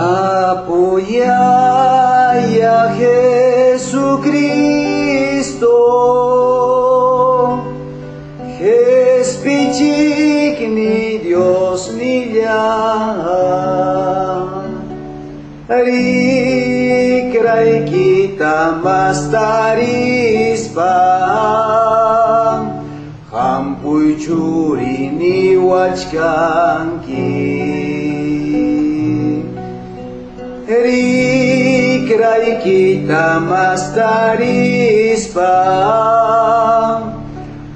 Apoyai a Jesucristo, Jespichikni Dios nilla, Rikrai kita mastarispa, Hampuy churi ni wachkanki. Rikrai kita mastarispa,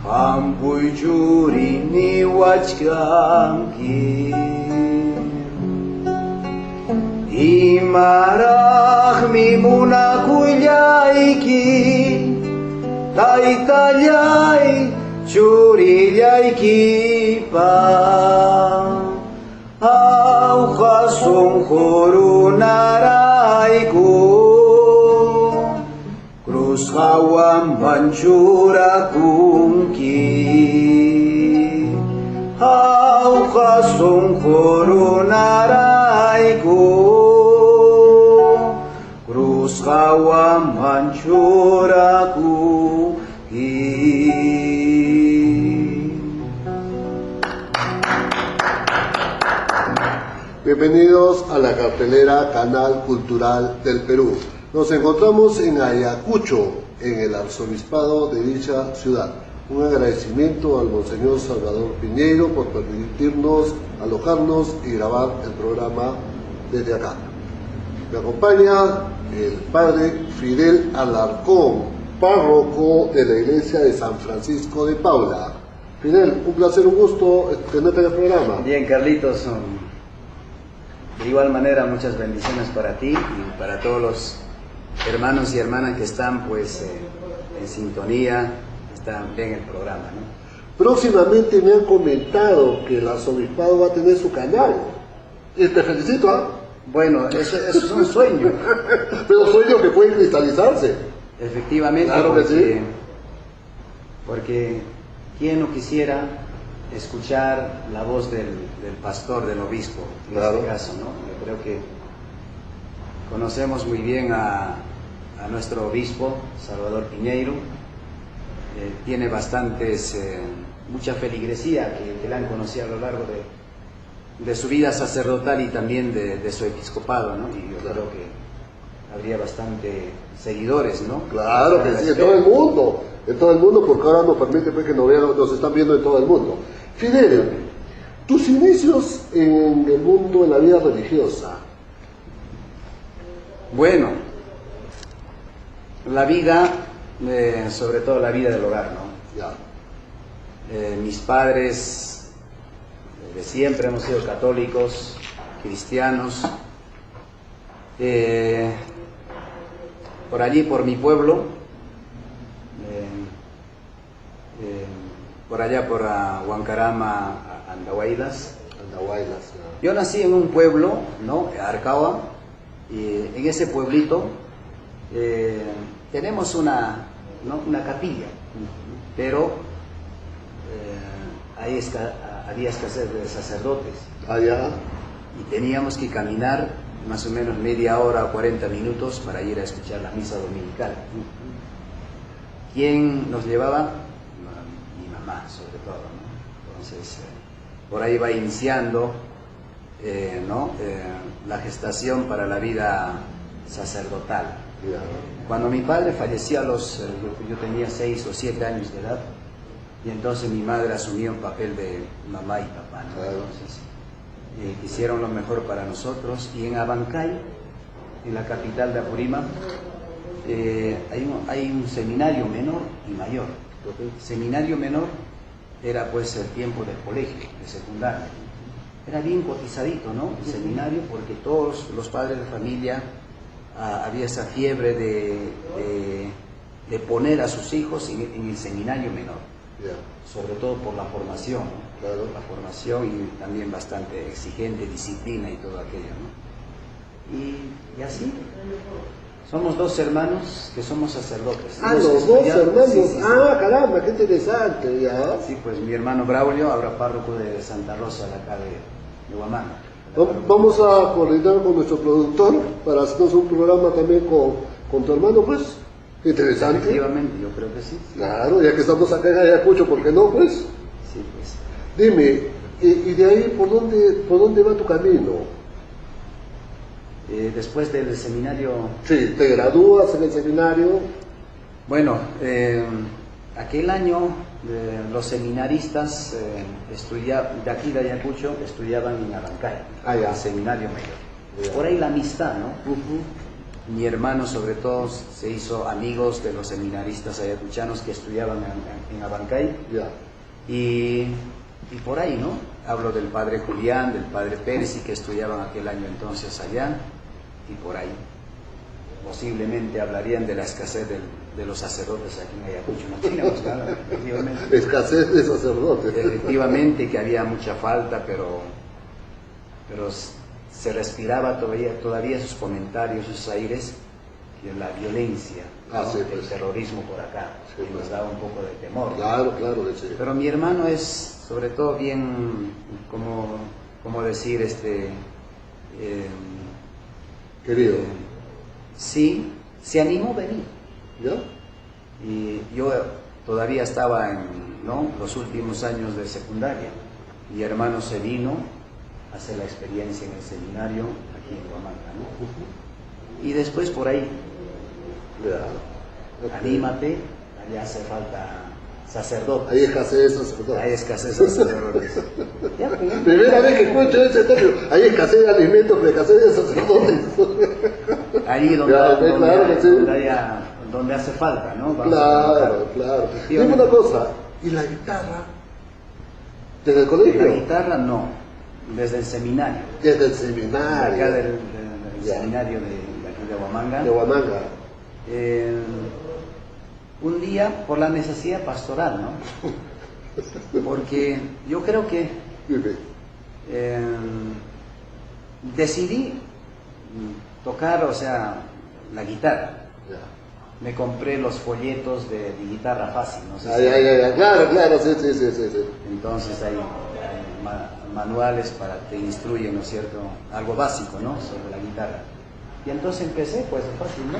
Hampuy churi ni wachkanki. Imaraj mi munakuyayki, Taytallay churillaykipa, Aujasun jorunarayku, Cruz hawan manchurakunki. Aujasun jorunarayku, Cruz hawan manchurakunki. Bienvenidos a la cartelera Canal Cultural del Perú. Nos encontramos en Ayacucho, en el arzobispado de dicha ciudad. Un agradecimiento al Monseñor Salvador Piñeiro por permitirnos alojarnos y grabar el programa desde acá. Me acompaña el padre Fidel Alarcón, párroco de la iglesia de San Francisco de Paula. Fidel, un placer, un gusto tenerte en el programa. Bien, Carlitos, de igual manera muchas bendiciones para ti y para todos los hermanos y hermanas que están pues en sintonía, están bien el programa, ¿no? Próximamente me han comentado que el arzobispado va a tener su canal. Y te felicito, ¿ah? Bueno, eso es un sueño. Pero sueños que pueden cristalizarse. Efectivamente, Claro que sí. Porque ¿quién no quisiera escuchar la voz del pastor, del obispo, en Claro. este caso, ¿no? Yo creo que conocemos muy bien a nuestro obispo, Salvador Piñeiro. Tiene mucha feligresía que la han conocido a lo largo de su vida sacerdotal y también de su episcopado, ¿no? Y yo creo que habría bastante seguidores, ¿no? Claro que sí, en todo el mundo, porque ahora nos permite pues, que nos están viendo en todo el mundo. Fidel, tus inicios en el mundo, en la vida religiosa. Bueno, la vida, sobre todo la vida del hogar, ¿no? Ya. Mis padres de siempre hemos sido católicos, cristianos. Por allí, por mi pueblo, por allá por Huancarama, Andahuaylas. Andahuaylas. Yo nací en un pueblo, ¿no? Arcahua, y en ese pueblito tenemos una capilla, pero ahí había escasez de sacerdotes. Allá. Y teníamos que caminar más o menos media hora o 40 minutos para ir a escuchar la misa dominical. ¿Quién nos llevaba? Mi mamá, sobre todo, ¿no? Entonces, por ahí va iniciando la gestación para la vida sacerdotal. Ya. Cuando mi padre falleció yo tenía 6 o 7 años de edad, y entonces mi madre asumió el papel de mamá y papá, ¿no? Claro. Entonces, hicieron lo mejor para nosotros, y en Abancay, en la capital de Apurímac, hay un seminario menor y mayor. El seminario menor era pues el tiempo del colegio, de secundaria. Era bien cotizadito, ¿no? El seminario, porque todos los padres de familia había esa fiebre de poner a sus hijos en el seminario menor. Ya. Sobre todo por la formación, ¿no? Claro. La formación, y también bastante exigente, disciplina y todo aquello, ¿no? Y así Somos dos hermanos que somos sacerdotes. Ah, Hemos los dos estudiado- hermanos. sí, sí, sí. Ah, caramba, qué interesante, ya. Sí, pues mi hermano Braulio, ahora párroco de Santa Rosa, de acá de Huamanga. Vamos a coordinar con nuestro productor para hacernos un programa también con tu hermano, pues. Qué interesante. Efectivamente, yo creo que sí. Claro, ya que estamos acá en Ayacucho, ¿por qué no, pues? Sí, pues. Dime, y de ahí, ¿por dónde va tu camino? Después del seminario, Sí, te gradúas en el seminario. bueno, aquel año los seminaristas de aquí de Ayacucho estudiaban en Abancay, Ah, ya. el seminario mayor. Ya. Por ahí la amistad, ¿no? Ujú. Mi hermano sobre todo se hizo amigos de los seminaristas ayacuchanos que estudiaban en Abancay. Ya. Y por ahí, ¿no? Hablo del padre Julián, del padre Pérez, y que estudiaban aquel año entonces allá, y por ahí. Posiblemente hablarían de la escasez de los sacerdotes aquí en Ayacucho, no teníamos nada, efectivamente. Escasez de sacerdotes. Efectivamente que había mucha falta, pero se respiraba todavía esos comentarios, esos aires, que la violencia, Ah, ¿no? sí, El pues. terrorismo por acá, Sí, que nos pues. daba un poco de temor, ¿no? Claro, claro que sí. Pero mi hermano es sobre todo bien, como decir, Querido. sí, se animó a venir. ¿Ya? Y yo todavía estaba en, ¿no?, los últimos años de secundaria. Mi hermano se vino a hacer la experiencia en el seminario aquí en Huamanga, ¿no? Y después por ahí, Ya. Ok. anímate, allá hace falta sacerdotes. Hay escasez de sacerdotes. Hay escasez de sacerdotes. Ya, pues. Primera vez que escucho ese término. Hay escasez de alimentos, pero escasez de sacerdotes. Ahí donde, Ya, donde, claro que sí. donde hace falta, ¿no? Vamos a Claro, colocar. claro. Dime Efectivamente. una cosa. ¿Y la guitarra? ¿Desde el colegio? La guitarra no, desde el seminario. Desde el De seminario. acá del Ya. seminario de aquí de Huamanga. De Huamanga. Un día por la necesidad pastoral, ¿no? Porque yo creo que Dime. decidí tocar, o sea, la guitarra. Ya. Me compré los folletos de guitarra fácil, no sé Ay, ay, ay, ay. Claro, claro, sí, sí, sí, sí, sí. Entonces hay manuales para te instruyen, ¿no es cierto? Algo básico, ¿no? Sobre la guitarra. Y entonces empecé, pues fácil, ¿no?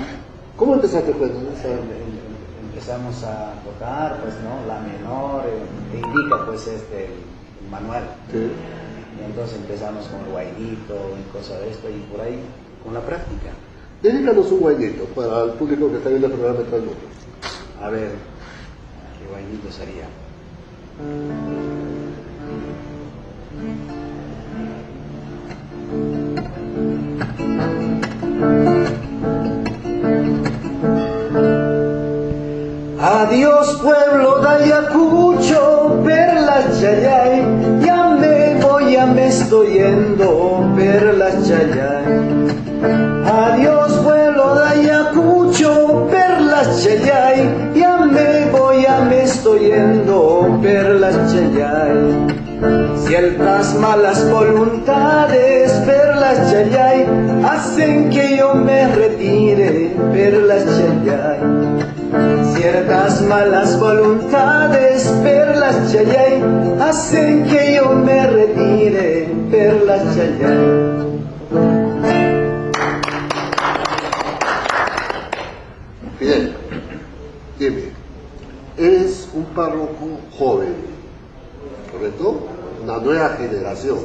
¿Cómo empezaste pues? Empezamos a tocar, pues, ¿no? La menor, te indica, pues, el manual. Sí. Y entonces empezamos con el guainito y cosas de esto, y por ahí, con la práctica. Dedícanos un guaynito para el público que está viendo el programa de todo el mundo. A ver, ¿qué guainito sería? Adiós pueblo de Ayacucho, perlas chayay, ya me estoy yendo, perlas chayay. Adiós pueblo de Ayacucho, perlas chayay, ya me estoy yendo, perlas chayay. Ciertas malas voluntades, perlas chayay, hacen que yo me retire, perlas chayay. Ciertas malas voluntades, perlas chayay, hacen que yo me retire, perlas chayay. Bien, dime, eres un párroco joven, ¿correcto? Una nueva generación.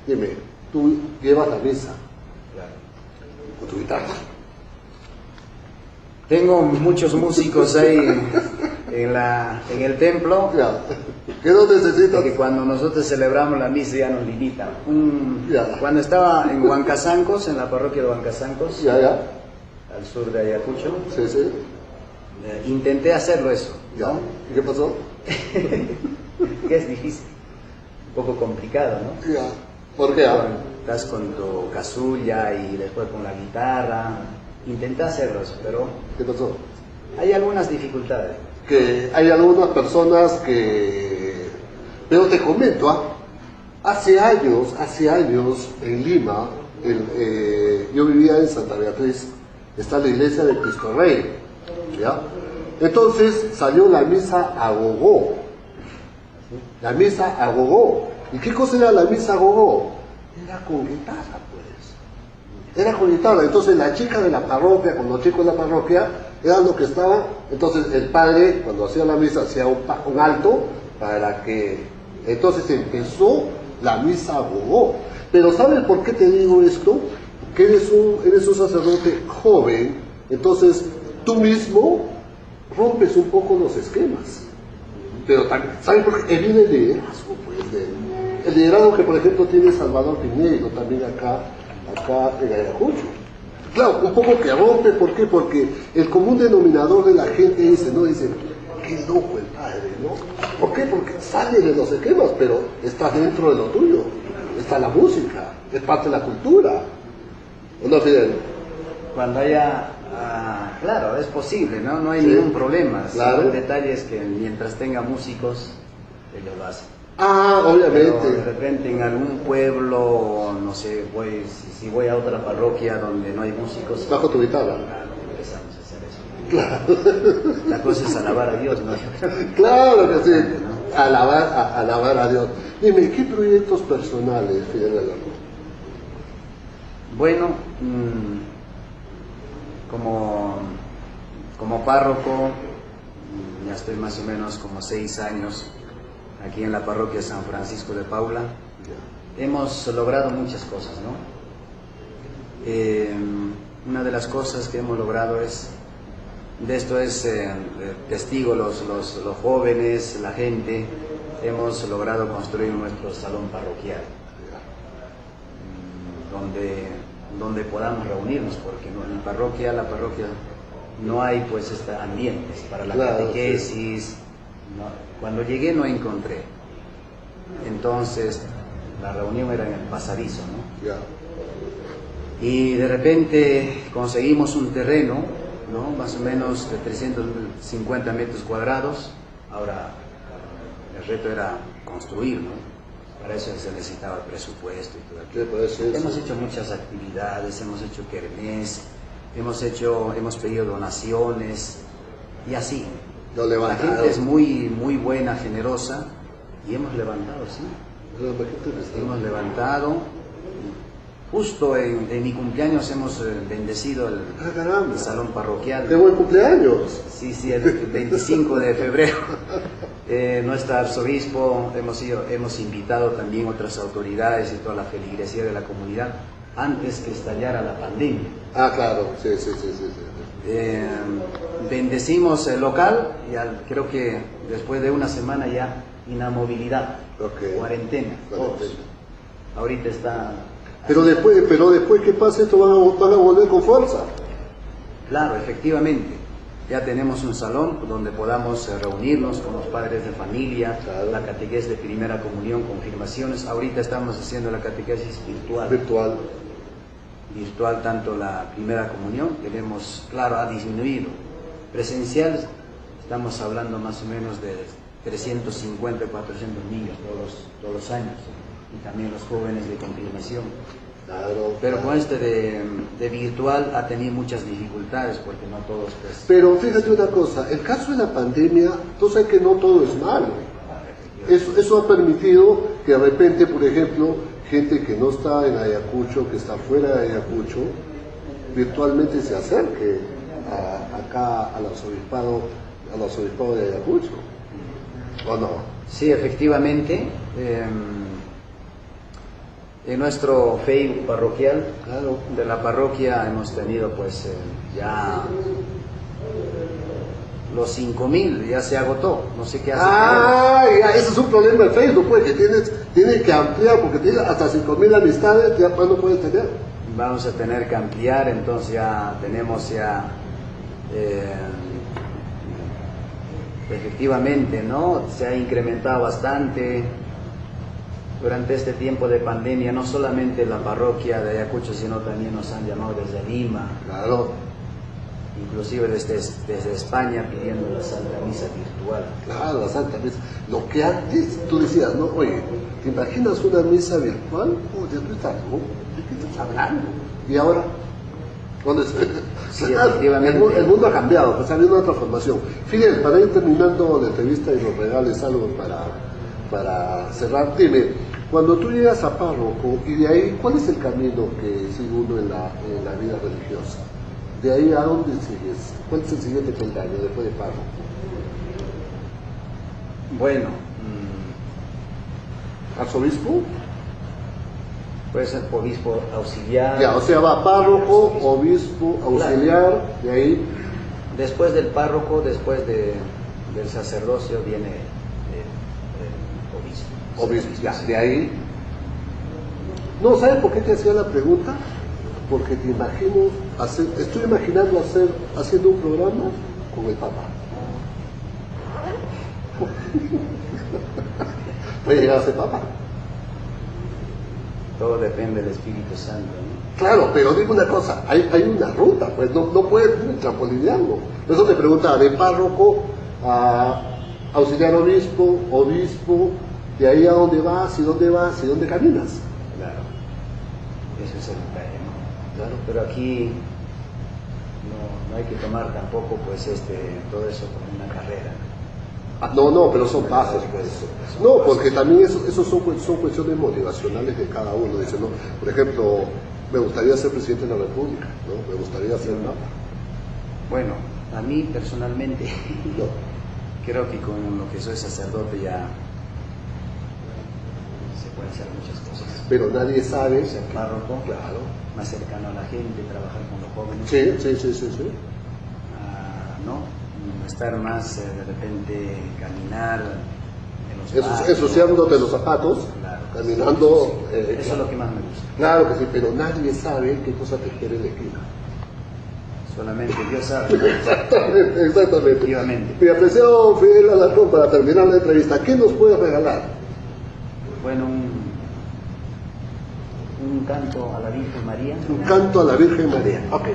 Dime, tú llevas la misa con tu guitarra. Tengo muchos músicos ahí en el templo, Ya. ¿Qué no necesitas? que cuando nosotros celebramos la misa ya nos limitan. Ya. Cuando estaba en Huancazancos, en la parroquia de Huancazancos, Ya, ya. al sur de Ayacucho, Sí, sí. intenté hacerlo eso, Ya. ¿no? ¿Y qué pasó? Que es difícil, un poco complicado, ¿no? Ya. ¿Por qué? Estás con tu casulla y después con la guitarra. Intenté hacerlo eso, pero ¿Qué pasó? hay algunas dificultades. Que hay algunas personas que... Pero te comento, hace años en Lima, yo vivía en Santa Beatriz, está la iglesia de Cristo Rey, ¿ya? Entonces salió la misa a gogó, la misa a gogó. ¿Y qué cosa era la misa a gogó? Era con guitarra, pues. Era con guitarra. Entonces la chica de la parroquia, con los chicos de la parroquia, eran los que estaban. Entonces el padre, cuando hacía la misa, hacía un alto para que... Entonces empezó la misa a gogó. Pero ¿sabes por qué te digo esto? Que eres un sacerdote joven, entonces tú mismo rompes un poco los esquemas. Pero también, ¿sabes por qué? Viene el liderazgo, pues, el liderazgo que, por ejemplo, tiene Salvador Piñeiro también acá en Ayacucho. Claro, un poco que rompe, ¿por qué? Porque el común denominador de la gente dice, qué loco el padre, ¿no? ¿Por qué? Porque sale de los esquemas, pero está dentro de lo tuyo. Está la música, es parte de la cultura. ¿O no, Fidel? Cuando haya, claro, es posible, ¿no? No hay ningún problema. Claro. El detalle es que mientras tenga músicos, ellos lo hacen. Obviamente. Pero de repente en algún pueblo, no sé, si voy a otra parroquia donde no hay músicos, Bajo tu guitarra. claro, empezamos a hacer eso. Claro. La cosa es alabar a Dios, ¿no? Claro que sí. ¿no? Alabar a Dios. Dime, ¿qué proyectos personales, Fidel Gallardo? Bueno, como párroco, ya estoy más o menos como 6 años aquí en la parroquia San Francisco de Paula. Hemos logrado muchas cosas, ¿no? Una de las cosas que hemos logrado de esto es testigo los jóvenes, la gente, hemos logrado construir nuestro salón parroquial, donde podamos reunirnos, porque en la parroquia no hay pues ambientes para la catequesis. Sí. No, cuando llegué no encontré, entonces la reunión era en el pasadizo, ¿no? Yeah. Y de repente conseguimos un terreno, ¿no? Más o menos de 350 metros cuadrados. Ahora el reto era construir, ¿no? Para eso se necesitaba presupuesto y todo aquello. Hemos hecho muchas actividades, hemos hecho kermés, hemos pedido donaciones y así. La gente es muy, muy buena, generosa, y hemos levantado, sí. Hemos levantado. Justo en mi cumpleaños hemos bendecido el salón parroquial. ¡Qué buen cumpleaños! Sí, el 25 de febrero. Nuestro arzobispo, hemos invitado también otras autoridades y toda la feligresía de la comunidad antes que estallara la pandemia. Claro, sí. Bendecimos el local y creo que después de una semana ya inamovilidad, cuarentena, todos. Ahorita está... Pero después que pase esto van a volver con fuerza. Claro, efectivamente. Ya tenemos un salón donde podamos reunirnos con los padres de familia, claro. La catequesis de primera comunión, confirmaciones. Ahorita estamos haciendo la catequesis virtual, tanto la primera comunión, ha disminuido. Presencial, estamos hablando más o menos de 350, 400 niños todos los años, y también los jóvenes de confirmación. Claro, pero con de virtual ha tenido muchas dificultades porque no todos pues... Pero fíjate una cosa, el caso de la pandemia, tú sabes que no todo es malo. Eso ha permitido que de repente, por ejemplo, gente que no está en Ayacucho, que está fuera de Ayacucho, virtualmente se acerque acá al arzobispado de Ayacucho, ¿o no? Sí, efectivamente. En nuestro Facebook parroquial, claro, de la parroquia hemos tenido pues ya los 5,000, ya se agotó, no sé qué hace. Ya, ese es un problema de Facebook, pues, que tienes que ampliar, porque tienes hasta 5,000 amistades, ya cuándo puedes tener. Vamos a tener que ampliar, entonces ya tenemos efectivamente, ¿no? Se ha incrementado bastante. Durante este tiempo de pandemia, no solamente la parroquia de Ayacucho, sino también nos han llamado desde Lima, claro, inclusive desde España pidiendo la Santa Misa virtual. Claro, la Santa Misa. Lo que antes tú decías, ¿no? Oye, ¿te imaginas una misa virtual? Ya tú estás, ¿no? ¿De qué estás hablando? Y ahora Sí, efectivamente. El mundo ha cambiado, pues ha habido una transformación. Fidel, para ir terminando la entrevista y nos regales algo para cerrar, dime, cuando tú llegas a párroco y de ahí, ¿cuál es el camino que sigue uno en la vida religiosa? De ahí, ¿a dónde sigues? ¿Cuál es el siguiente peldaño después de párroco? Bueno, ¿Arzobispo? puede ser obispo auxiliar. Ya, o sea, va párroco, obispo, auxiliar, de ahí. Después del párroco, después del sacerdocio viene el obispo. Obispo, ya, de ahí. No, ¿sabes por qué te hacía la pregunta? Porque te imagino estoy imaginando haciendo un programa con el Papa. ¿Puede llegar a ser Papa? Todo depende del Espíritu Santo, ¿no? Claro, pero dime una cosa, hay una ruta, pues no puedes trampolinearlo. Por eso te preguntaba, de párroco a auxiliar obispo, de ahí a dónde vas y dónde caminas. Claro, eso es el detalle, ¿no? Claro. Pero aquí no hay que tomar tampoco pues todo eso como una carrera. No, pero son pasos, pues. No, porque también eso son cuestiones motivacionales de cada uno. Dice, ¿no? Por ejemplo, me gustaría ser presidente de la República, ¿no? Me gustaría ser Papa. Bueno, a mí personalmente ¿No? creo que con lo que soy sacerdote ya se pueden hacer muchas cosas. Pero nadie sabe. Ser párroco, Claro. más cercano a la gente, trabajar con los jóvenes. Sí. ¿No? Estar más de repente caminar en los barrios, Ensuciándote los zapatos, claro, caminando. sí. Eso Claro. es lo que más me gusta. Claro que sí, pero nadie sabe qué cosa te quiere elegir. Solamente Dios sabe. Exactamente. Efectivamente. Mi apreciado Fidel Alarcón, para terminar la entrevista, ¿qué nos puede regalar? Bueno, un canto a la Virgen María. Un canto a la Virgen María. Ok.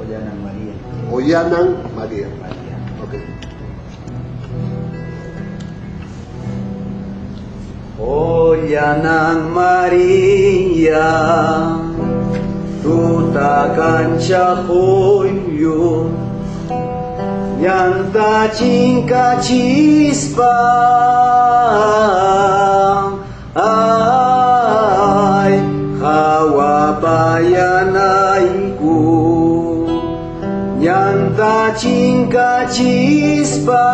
Ollanan María. Ollanan María. María. Ok. Ollanan María, tuta cancha hoyo, nyanta chinka chispa, ay, hawa bayanaiku, nyanta chinka chispa,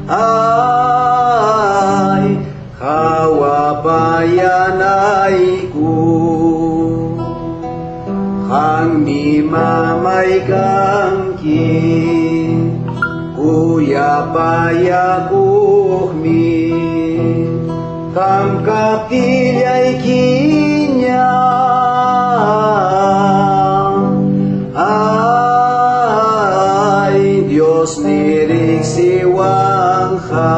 ay, hawa bayanaiku, hang mi mamay kangki, kuya paya kuhmi, kam kaptilyay kinya, ay, Dios nirik siwangha,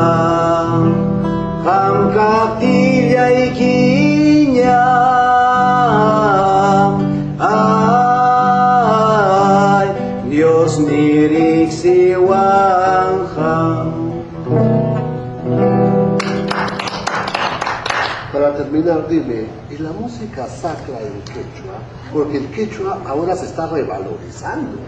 kam kaptilyay kinya, ay, Dios nirik siwangha. Para terminar, dime, ¿y la música sacra en quechua? Porque el quechua ahora se está revalorizando.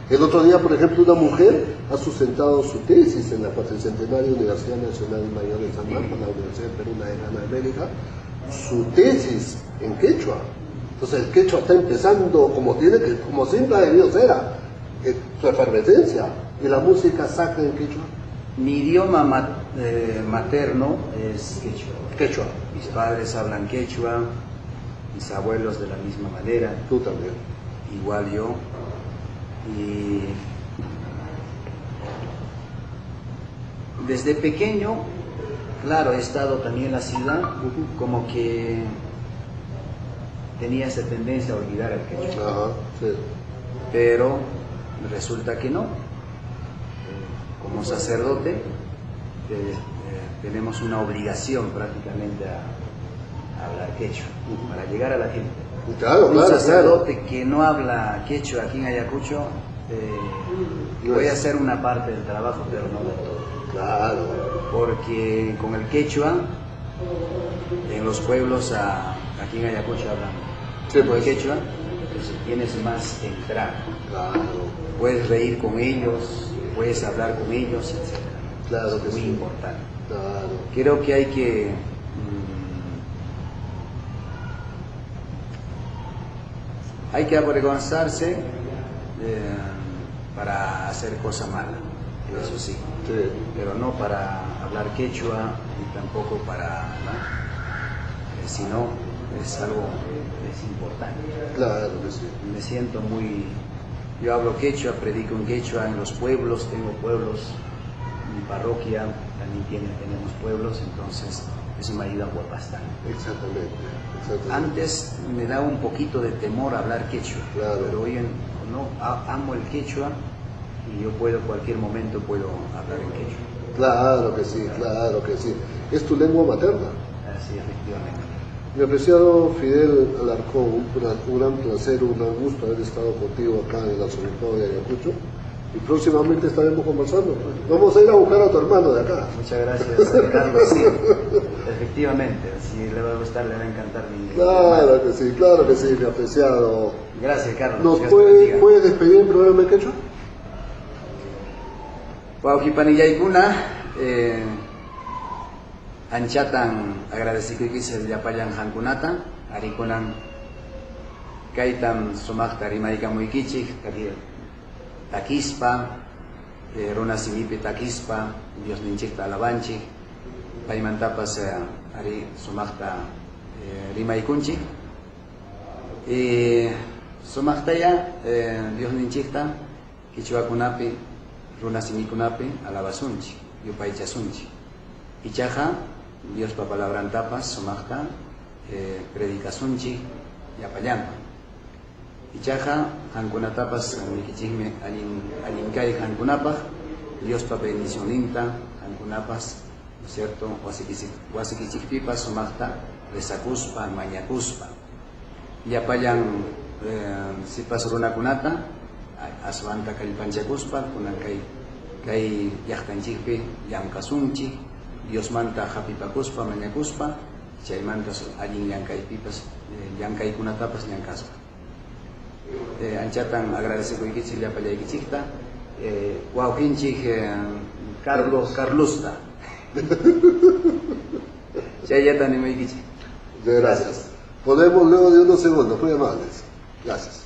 El otro día, por ejemplo, una mujer ha sustentado su tesis en la cuatricentenaria Universidad Nacional Mayor de San Marcos, la Universidad Peruana de América, su tesis en quechua. Entonces el quechua está empezando como siempre ha debido ser, su efervescencia. ¿Y la música sacra en quechua? Mi idioma materno es quechua. Quechua. Mis padres hablan quechua, mis abuelos de la misma manera, Tú también. igual yo. Y desde pequeño, claro, he estado también en la ciudad, como que tenía esa tendencia a olvidar el quechua. Ajá, sí. Pero resulta que no. Como sacerdote tenemos una obligación prácticamente a hablar quechua para llegar a la gente. Claro, Un claro, sacerdote que no habla quechua aquí en Ayacucho puede hacer una parte del trabajo, pero no de todo. claro. Porque con el quechua en los pueblos aquí en Ayacucho hablan Sí, Con pues. quechua, pues, tienes más entrada. Claro, Puedes reír con ellos, puedes hablar con ellos, etc. Claro que Es muy sí. importante. claro. Creo que hay que avergonzarse para hacer cosa mala, eso sí, Sí, pero no para hablar quechua y tampoco para, ¿no? Sino es algo, es importante. claro que sí. Me siento muy, yo hablo quechua, predico en quechua en los pueblos, tengo pueblos, mi parroquia también tenemos pueblos, entonces eso me ayuda bastante. Exactamente. Antes me daba un poquito de temor hablar quechua, Claro. pero hoy amo el quechua y yo puedo, cualquier momento puedo hablar en quechua. Claro que sí, claro que sí. Es tu lengua materna. Así, efectivamente. Mi apreciado Fidel Alarcón, un gran placer, un gran gusto haber estado contigo acá en el Arzobispado de Ayacucho. Y próximamente estaremos conversando. Vamos a ir a buscar a tu hermano de acá. Muchas gracias, Carlos. Sí, efectivamente, si le va a gustar, le va a encantar mi Claro que sí, mi apreciado. Gracias, Carlos. ¿Nos Dios te bendiga. puedes despedir en programa en quechua? Pauquipanillaykuna, anchatan agradecikuykisil llapayan hankunata, arikunan kaytan sumaqta rimaykamuykichik, takispa, runa simipi takispa, Dios ninchikta alabanchik, paymantapas ari sumaqta rimaykunchik, sumaqtaya Dios ninchikta kichwakunapi runa simikunapi alabasunchik, yupaychasunchik. Ichaja, Dios pa palabrantapas sumaqta predicasunchik yapallanpa. Ichaja, hankunatapas mikichikmi alinkay hankunapaj, Dios pa bendicioninta hankunapas, ¿no es cierto? Wasikichikpipas sumaqta resakuspa, mañakuspa. Yapallan sipas runakunata aswanta kallpanchakuspa, kunan kay llaqtanchikpi llamkasunchik, Dios manta hapipakuspa, mañakuspa, chaymanta allin llankaypipas, llankaykunatapas llankaspa. Anchatan agradecikuykichik llapallaykichikta, wawqinchik Carlusta. Chayllata nimaykichik. Gracias. Volvemos luego de unos segundos, muy amables. Gracias.